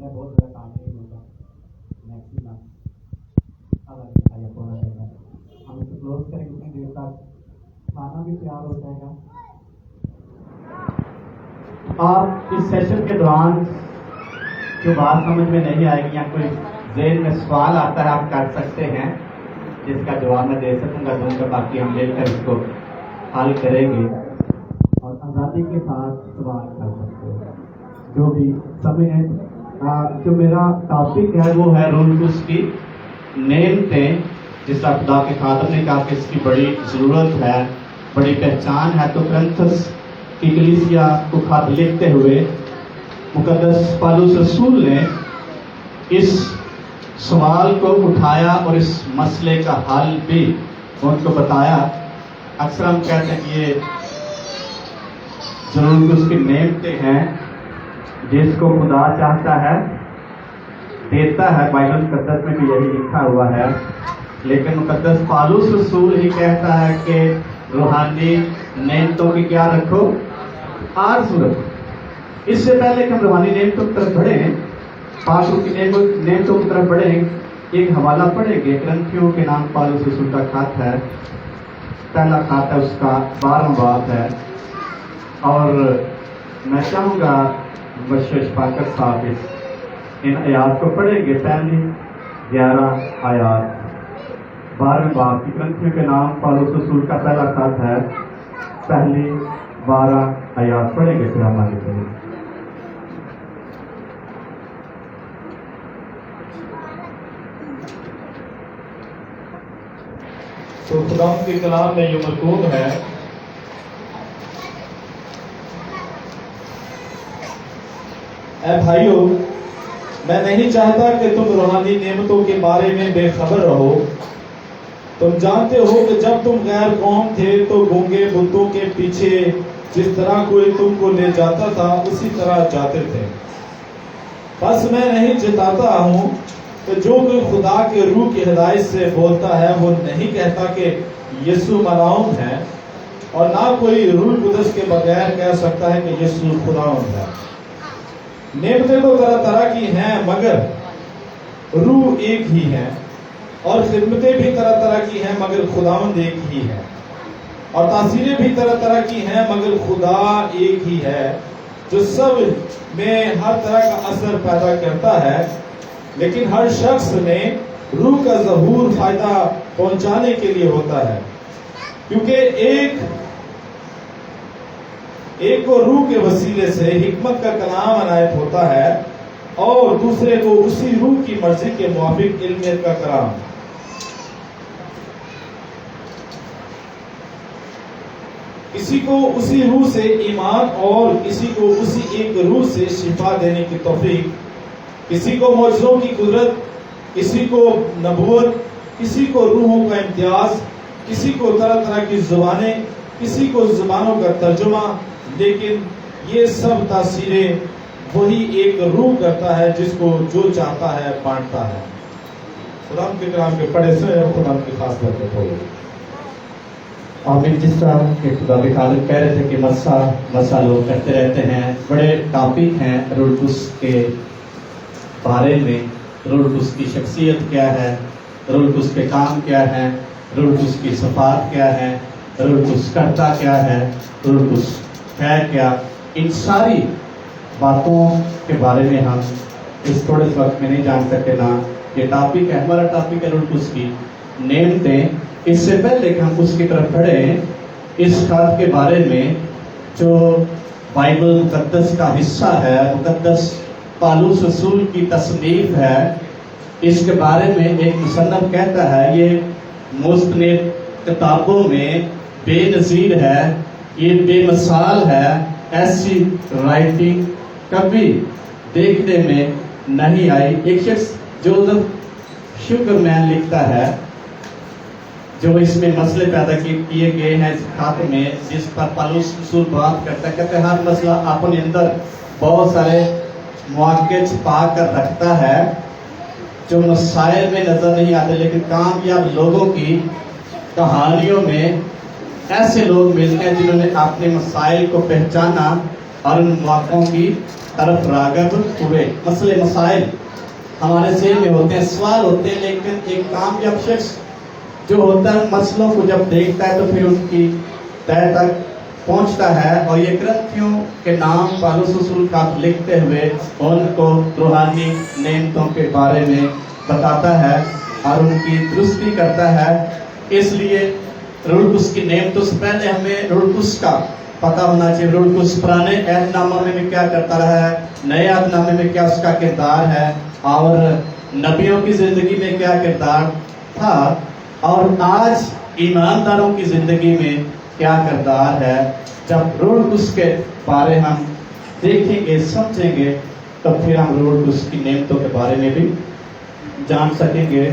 मैं बहुत ज़्यादा काम नहीं होता मैक्सिमम अगर दिखाई होना रहेगा। हम इसे क्लोज करेंगे उतनी देर तक खाना भी तैयार हो जाएगा। आप इस सेशन के दौरान जो बात समझ में नहीं आएगी या कोई ज़हन में सवाल आता है आप कर सकते हैं, जिसका जवाब मैं दे सकूंगा दूंगा, बाकी हम मिलकर इसको हल करेंगे और आज़ादी के साथ सवाल कर सकते हैं जो भी समय है। जो मेरा टॉपिक है वो है रूल की नेमतें, जिसका खुदा के खादम ने कहा कि इसकी बड़ी ज़रूरत है, बड़ी पहचान है। तो कुरिन्थस की कलीसिया को खत लिखते हुए मुकद्दस पौलुस रसूल ने इस सवाल को उठाया और इस मसले का हल भी उनको बताया। अक्सर हम कहते हैं कि ये ज़रूर उसकी नेमतें हैं, जिसको खुदा चाहता है देता है। बाइबल मुकद्दस में भी यही लिखा हुआ है, लेकिन मुकद्दस पौलुस रसूल ही कहता है कि रूहानी नेमतों की क्या रखो, आरज़ू रखो। इससे पहले कि हम रूहानी नेमतों की तरफ बढ़ें, पाक रूह की नेमतों की तरफ बढ़ें, एक हवाला पढ़ेंगे। कुरिन्थियों के नाम पौलुस रसूल का खत है, पहला खत है, उसका 12वां बाब है। और मैं चाहूँगा बख्शिश पाकर साहब इन आयात को पढ़ेंगे। पहली 11 आयात 12वें बाब की, कुरिन्थियों के नाम पौलुस रसूल का पहला खत है, पहली 12 आयात पढ़ेंगे फिर हमारे लिए। तो खुदा के कलाम में ये मरकूब है, ऐ भाइयों, मैं नहीं चाहता कि तुम रूहानी नेमतों के बारे में बेखबर रहो। तुम जानते हो कि जब तुम गैर कौम थे तो गूंगे बुतों के पीछे जिस तरह कोई तुमको ले जाता था उसी तरह जाते थे। बस मैं नहीं जताता हूँ कि जो कोई खुदा के रूह की हिदायत से बोलता है वो नहीं कहता कि यीशु मलाउन है, और ना कोई रूह कुदस के बगैर कह सकता है कि यीशु खुदावंद है। नेमतें तो तरह तरह की हैं मगर रूह एक ही है, और खिदमतें भी तरह तरह की हैं मगर खुदावंद एक ही है, और तासीरें भी तरह तरह की हैं मगर खुदा एक ही है, जो सब में हर तरह का असर पैदा करता है। लेकिन हर शख्स में रूह का ज़हूर फायदा पहुंचाने के लिए होता है, क्योंकि एक को रूह के वसीले से हिकमत का कलाम अनायत होता है और दूसरे को उसी रूह की मर्जी के मुआफिक इल्मियत का कलाम। किसी को उसी रूह से ईमान और किसी को उसी एक रूह से शिफा देने की तौफीक, किसी को मौजज़ों की कुदरत, किसी को नबूवत, किसी को रूहों का इम्तियाज, किसी को तरह तरह की जुबानें, किसी को जुबानों का तर्जुमा। लेकिन ये सब तासीरें वही एक रूह करता है, जिसको जो चाहता है बांटता है। खुदा के कलाम के पढ़े से खुदा की खास बरकत हो। और जिस तरह के खुदा के खालिक कह रहे थे कि मसा लोग करते रहते हैं, बड़े टॉपिक हैं रूह के बारे में। रूह की शख्सियत क्या है, रूह के काम क्या है, रूह की सफात क्या है, रूह करता क्या है, रूह है क्या, इन सारी बातों के बारे में हम इस थोड़े से वक्त में नहीं जान सकते ना। ये टॉपिक है, हमारा टॉपिक है रूह की नेमतें। इससे पहले कि हम उसकी तरफ बढ़े, इस खत के बारे में जो बाइबल मुकद्दस का हिस्सा है, मुकद्दस पौलुस रसूल की तसनीफ है, इसके बारे में एक मुसन्नफ कहता है ये मुस्तनिद किताबों में बेनज़ीर है, ये बेमिसाल है, ऐसी राइटिंग कभी देखने में नहीं आई। एक शख्स जोसेफ शुगरमैन लिखता है, जो इसमें मसले पैदा किए गए हैं इस खाते में, जिस पर पौलुस रसूल बात करता है। कहते हैं हर मसला अपने अंदर बहुत सारे मौके छिपा कर रखता है जो मसाइल में नजर नहीं आते, लेकिन कामयाब लोगों की कहानियों में ऐसे लोग मिलते हैं जिन्होंने अपने मसाइल को पहचाना और उन मौक़ों की तरफ राग़िब हुए। मसले मसाइल हमारे ज़हन में होते हैं, सवाल होते हैं, लेकिन एक कामयाब शख्स जो होता है मसलों को जब देखता है तो फिर उनकी तह तक पहुंचता है। और ये ग्रंथियों के नाम पालूस रसूल खत लिखते हुए उनको रूहानी नेमतों के बारे में बताता है और उनकी दुरुस्ती करता है। इसलिए रूह कुद्स की नेमतों से पहले हमें रूह कुद्स का पता होना चाहिए। रूह कुद्स पुराने अहदनामा में क्या करता रहा है, नए अहदनामे में क्या उसका किरदार है, और नबियों की ज़िंदगी में क्या किरदार था, और आज ईमानदारों की ज़िंदगी में क्या किरदार है। जब रूह कुद्स के बारे हम देखेंगे, समझेंगे, तो फिर हम रूह कुद्स की नेमतों के बारे में भी जान सकेंगे,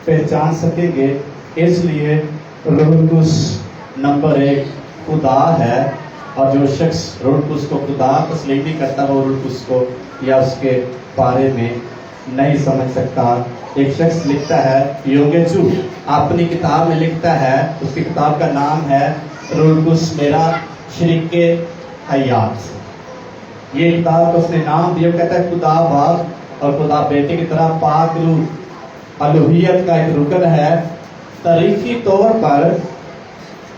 पहचान सकेंगे। इसलिए रूह कुद्स नंबर 1 खुदा है, और जो शख्स रूह कुद्स को खुदा तस्लीम नहीं करता वो रूह कुद्स को या उसके बारे में नहीं समझ सकता। एक शख्स लिखता है, योगेजू अपनी किताब में लिखता है, उसकी किताब का नाम है रूह कुद्स मेरा शरीके हयात। ये किताब को उसने नाम दिया, कहता है खुदा बाप और खुदा बेटे की तरह पाक रूह अलूहियत का एक रुकन है। तारीखी तौर पर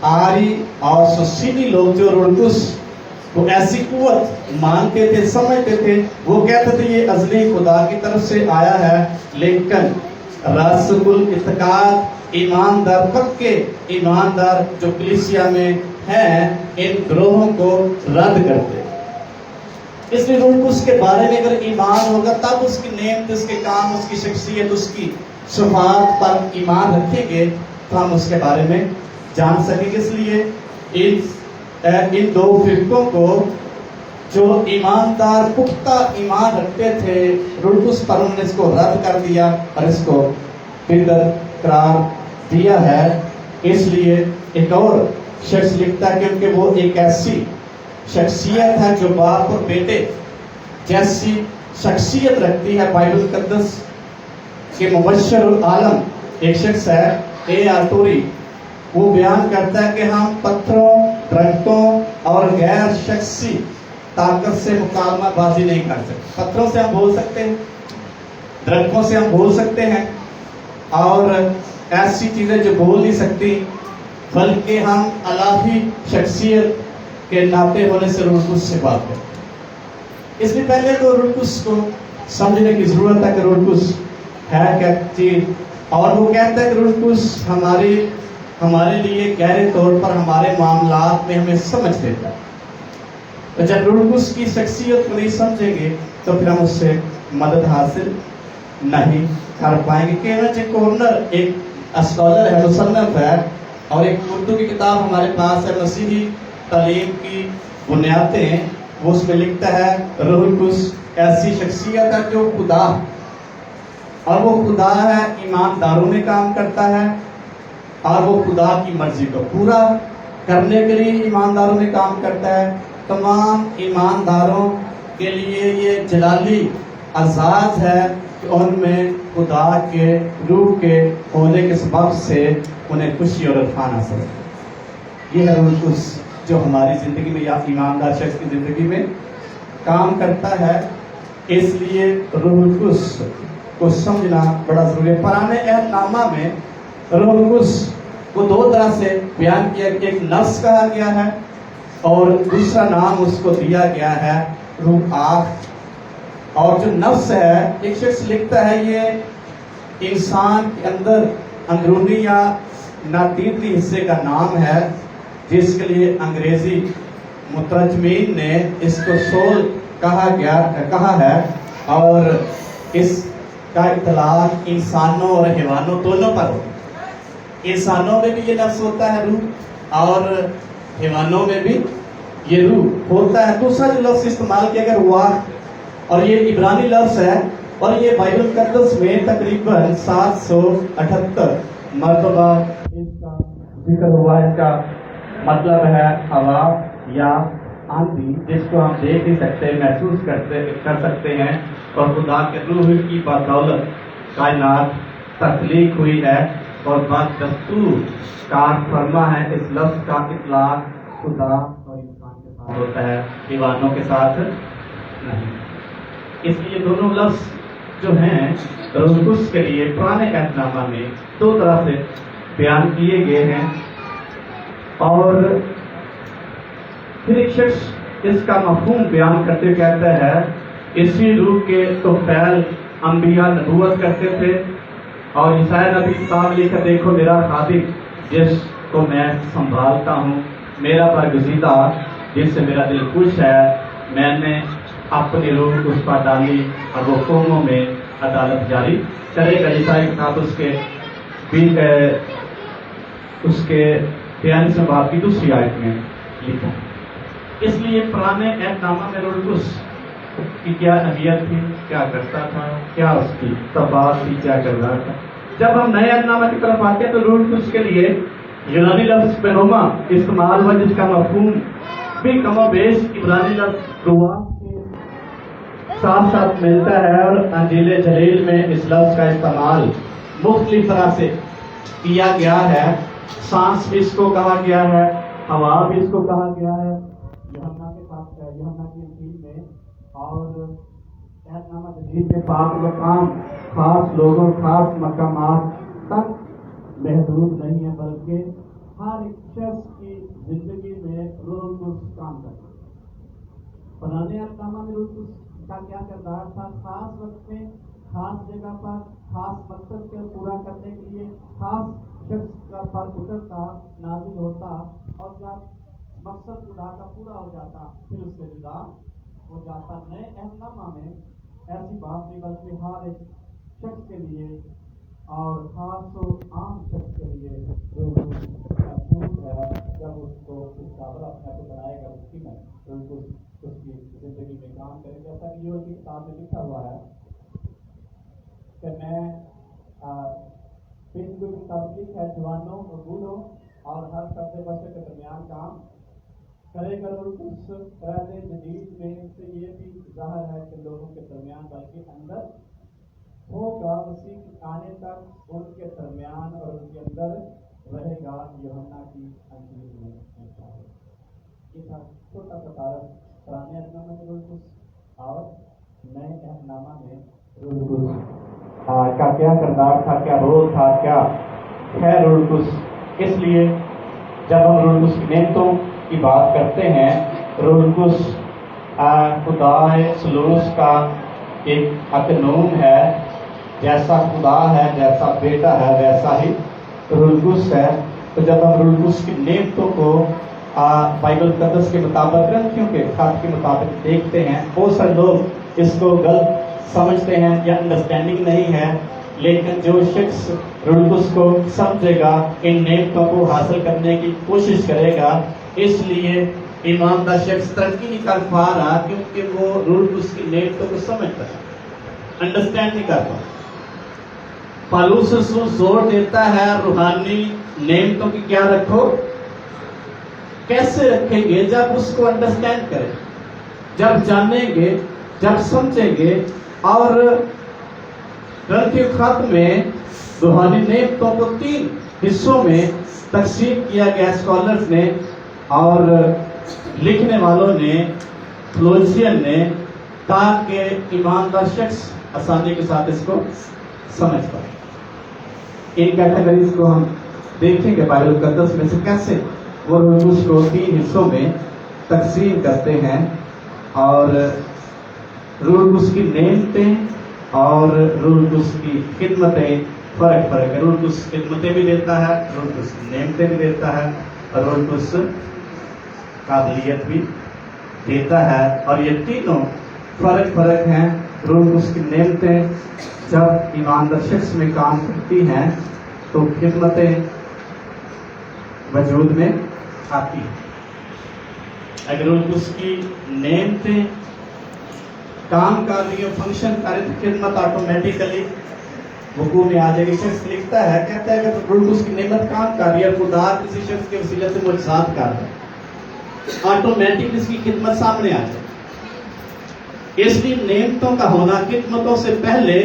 आरी और सुन्नी लोग जो रूह कुद्स को ऐसी कुव्वत मानते थे, समझते थे, वो कहते थे ये अज़ली खुदा की तरफ से आया है। लेकिन रासुल इत्तेकाद ईमानदार, पक्के ईमानदार जो कलीसिया में हैं, इन ग्रोहों को रद्द करते। इसलिए रूह कुद्स के बारे में अगर ईमान होगा तब उसकी नेमत, उसके काम, उसकी शख्सियत, उसकी सिफात पर ईमान रखेंगे तो हम उसके बारे में जान सकेंगे। इसलिए इन दो फिरकों को जो ईमानदार पुख्ता ईमान रखते थे, रूह कुद्स पर उन्होंने इसको रद्द कर दिया और इसको बिदअत करार दिया है। इसलिए एक और शख्स लिखता है क्योंकि वो एक ऐसी शख्सियत है जो बाप और बेटे जैसी शख्सियत रखती है। बाइबल मुक़द्दस के मुबश्शिरुल आलम एक शख्स है, ए आटोरी, वो बयान करता है कि हम पत्थरों, दरख्तों और गैर शख्सी ताकत से मुकाबला बाजी नहीं कर सकते। पत्थरों से हम बोल सकते हैं, दरख्तों से हम बोल सकते हैं, और ऐसी चीज़ें जो बोल नहीं सकती, बल्कि हम अलाही शख्सियत के नाते होने से रूह कुद्स से बात करें। इसलिए पहले तो रूह कुद्स को समझने की ज़रूरत है कि रूह कुद्स है क्या चीज़। और वो कहता है कि रूह कुद्स हमारे लिए गहरे तौर पर हमारे मामलात में हमें समझ देता है। तो जब रूह कुद्स की शख्सियत को नहीं समझेंगे तो फिर हम उससे मदद हासिल नहीं कर पाएंगे। केवल कॉर्नर एक स्कॉलर है, मुसन्नफ है, और एक उर्दू की किताब हमारे पास है, मसीही तालीम की बुनियादें, वो उसमें लिखता है रूह कुद्स ऐसी शख्सियत है जो खुदा, और वो खुदा है, ईमानदारों में काम करता है, और वो खुदा की मर्जी को पूरा करने के लिए ईमानदारों में काम करता है। तमाम ईमानदारों के लिए ये जलाली आज़ाद है कि उनमें खुदा के रूह के होने के सबब से उन्हें खुशी और इरफान हासिल है। ये है रूह कुद्स जो हमारी ज़िंदगी में या ईमानदार शख्स की ज़िंदगी में काम करता है। इसलिए रूह कुद्स को समझना बड़ा ज़रूरी है। पुराने अहदनामा में रूह कुद्स को दो तरह से बयान किया, एक नफ्स कहा गया है और दूसरा नाम उसको दिया गया है रूह आख। और जो नफ्स है, एक शख्स लिखता है ये इंसान के अंदर अंदरूनी या नातीती हिस्से का नाम है, जिसके लिए अंग्रेजी मुतरजमीन ने इसको सोल कहा है, और इसका इतलाक इंसानों और हैवानों दोनों पर हो। इंसानों में भी ये नफ्स होता है रूह, और हैवानों में भी ये रूह होता है। दूसरा जो लफ्ज़ इस्तेमाल किया गया रुआह, और ये इब्रानी लफ्ज़ है, और ये बाइबल मुक़द्दस में तकरीबन 778 मरतबा इसका जिक्र हुआ। इसका मतलब है हवा या आंधी, जिसको हम देख नहीं सकते, महसूस कर सकते हैं, और खुदा के रूह की बदौलत कायनात तख्लीक हुई है और बदस्तूर कार फरमा है। इस लफ्ज़ का इतलाक खुदा और इंसान के साथ होता है, दीवानों के साथ नहीं। اس لیے دونوں لفظ جو ہیں روح القدس کے لیے پرانے عہد نامہ میں دو طرح سے بیان کیے گئے ہیں، اور پھر ایک شخص اس کا مفہوم بیان کرتے کہتا ہے اسی روح کے تو فعل انبیاء نبوت کرتے تھے، اور عیسائی نبی کتاب لکھا دیکھو میرا خادم جس کو میں سنبھالتا ہوں، میرا برگزیدہ جس سے میرا دل خوش ہے، میں نے اپنی روح اس پر ڈالی اور وہ قوموں میں عدالت جاری کرے گا۔ عیسائی کتاب اس کے 43 باب کی دوسری آیت میں لکھا۔ اس لیے پرانے عہد نامہ میں روح القدس کی کیا اہمیت تھی، کیا کرتا تھا، کیا اس کی تباہ تھی، کیا کر رہا تھا۔ جب ہم نئے عہد نامہ کی طرف آتے ہیں تو روح القدس کے لیے یونانی لفظ پنوما استعمال ہوا، جس کا مفہوم بھی کم و بیش عبرانی لفظ روا کے ساتھ ساتھ ملتا ہے، اور انجیل جلیل میں اس لفظ کا استعمال مختلف طرح سے کیا گیا ہے۔ سانس بھی اس کو کہا گیا ہے، ہوا بھی اس کو کہا گیا ہے یوحنا کی انجیل میں، اور عہد نامہ جدید میں پاک مقام خاص لوگوں خاص مقامات تک محدود نہیں ہے، بلکہ ہر ایک شخص کی زندگی میں روح القدس کام کرتا ہے۔ پرانے عہد نامہ میں روح القدس کا کیا کردار تھا؟ خاص وقت میں خاص جگہ پر خاص مقصد کو پورا کرنے کے لیے خاص شخص کا پر اترتا نازل ہوتا، اور جب مقصد خدا کا پورا ہو جاتا پھر اس سے جدا ہو جاتا۔ نئے عہد نامہ میں ایسی بات نہیں، بلکہ ہر ایک شخص کے لیے اور خاص و عام شخص کے لیے محفوظ ہے۔ جب اس کو اس قابل اپنے کو بنائے گا اس کی میں اس کی زندگی میں کام کرے، جیسا کہ یہ کتاب میں لکھا ہوا ہے کہ میں تبلیغ ہے جوانوں اور بوڑھوں اور ہر طبقے بچے کے درمیان کام کرے گا۔ اس پہلے جدید میں سے یہ بھی ظاہر ہے کہ لوگوں کے درمیان بلکہ اندر ہوگا، مسیح کے آنے تک ان کے درمیان اور ان کے اندر رہے گا۔ یوحنا کی انجیل میں لکھا ہے۔ یہ تھا چھوٹا سا تعارف پرانے عہد نامہ میں روح القدس اور نئے عہد نامہ میں روح القدس کا کیا کردار تھا، کیا رول تھا، کیا ہے روح القدس۔ اس لیے جب ہم روح القدس کی نعمتوں کی بات کرتے ہیں، روح القدس خدا ثالوث کا ایک اکنوم ہے، جیسا خدا ہے، جیسا بیٹا ہے، ویسا ہی روح القدس ہے۔ تو جب ہم روح القدس کی نعمتوں کو بائبل مقدس کے مطابق گرنتھیوں کے خط کے مطابق دیکھتے ہیں، بہت سارے لوگ اس کو غلط سمجھتے ہیں یا انڈرسٹینڈنگ نہیں ہے، لیکن جو شخص روح القدس کو سمجھے گا ان نعمتوں کو حاصل کرنے کی کوشش کرے گا۔ اس لیے ایماندار شخص ترقی نہیں کر پا رہا کیونکہ وہ روح القدس کی نعمتوں کو سمجھتا ہے، انڈرسٹینڈ نہیں کر پا۔ پالوس رسول زور دیتا ہے روحانی نعمتوں کی کیا رکھو، کیسے رکھیں گے؟ جب اس کو انڈرسٹینڈ کریں، جب جانیں گے، جب سمجھیں گے۔ اور گرنتھیوں خط میں روحانی نعمتوں کو 3 حصوں میں تقسیم کیا گیا اسکالرز نے اور لکھنے والوں نے، تھیولوجین نے، تاکہ ایماندار شخص آسانی کے ساتھ اس کو سمجھ پائے۔ ان کیٹیگریز کو ہم دیکھیں گے بائبل مقدس میں سے کیسے وہ روح القدس کو 3 حصوں میں تقسیم کرتے ہیں، اور روح القدس کی نعمتیں اور روح القدس کی خدمتیں فرق ہے۔ روح القدس خدمتیں بھی دیتا ہے، روح القدس نعمتیں بھی دیتا ہے، اور روح القدس قابلیت بھی دیتا ہے، اور یہ تینوں فرق ہیں۔ روح القدس کی نعمتیں جب ایماندار شخص میں کام کرتی ہیں تو خدمتیں وجود میں آتی ہیں۔ اگر روح القدس کی نعمتیں کام کر رہی ہو، فنکشن کر رہی، تو خدمت آٹومیٹیکلی وقوع میں آ جائے گی۔ شخص لکھتا ہے، کہتا ہے کہ روح القدس کی نعمت کام کر رہی ہے، خدا کسی شخص کے وسیلے سے معجزات کر رہا ہے، آٹومیٹک اس کی خدمت سامنے آ جائے۔ اس لیے نعمتوں کا ہونا خدمتوں سے پہلے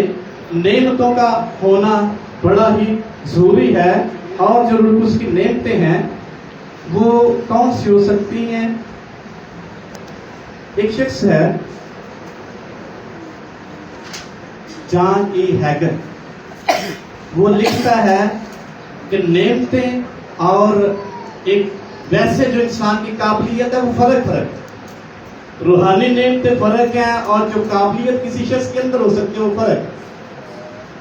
نعمتوں کا ہونا بڑا ہی ضروری ہے۔ اور جو روح القدس کی نعمتیں ہیں وہ کون سی ہو سکتی ہیں؟ ایک شخص ہے जॉन ई हैगन, वो लिखता है कि नेमतें और एक वैसे जो इंसान की काबिलियत है वो फर्क है। रूहानी नेमतें फर्क हैं और जो काबिलियत किसी शख्स के अंदर हो सकती है वो फर्क।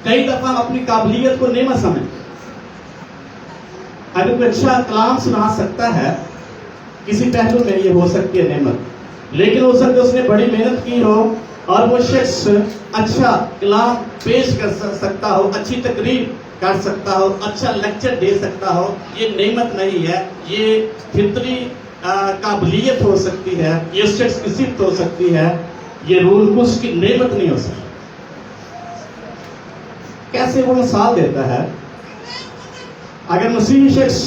कई दफा हम अपनी काबिलियत को नेमत समझते। अगर कोई अच्छा कलाम सुना सकता है, किसी पहलू में ये हो सकती है नेमत, लेकिन हो सकता है उसने बड़ी मेहनत की हो और वो शख्स अच्छा कलाम पेश कर सकता हो, अच्छी तकरीर कर सकता हो, अच्छा लेक्चर दे सकता हो, ये नेमत नहीं है, ये फितरी काबिलियत हो सकती है, ये शख्स की सिफ्त हो सकती है, ये रूल कुछ की नेमत नहीं हो सकती। कैसे वो मिसाल देता है, अगर मसीही शख्स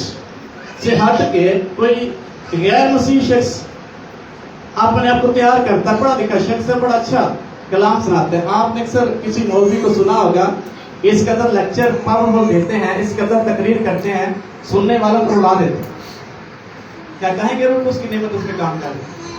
से हट के कोई गैर मसीही शख्स अपने आप को तैयार करता, पढ़ा लिखा शख्स है, बड़ा अच्छा कलाम सुनाते हैं, आपने अक्सर किसी मौलवी को सुना होगा, इस कदर लेक्चर पावरफुल देते हैं, इस कदर तकरीर करते हैं, सुनने वालों को उड़ा देते हैं। क्या कहेंगे रूल उसकी नेमत उसमें काम कर रहे हैं?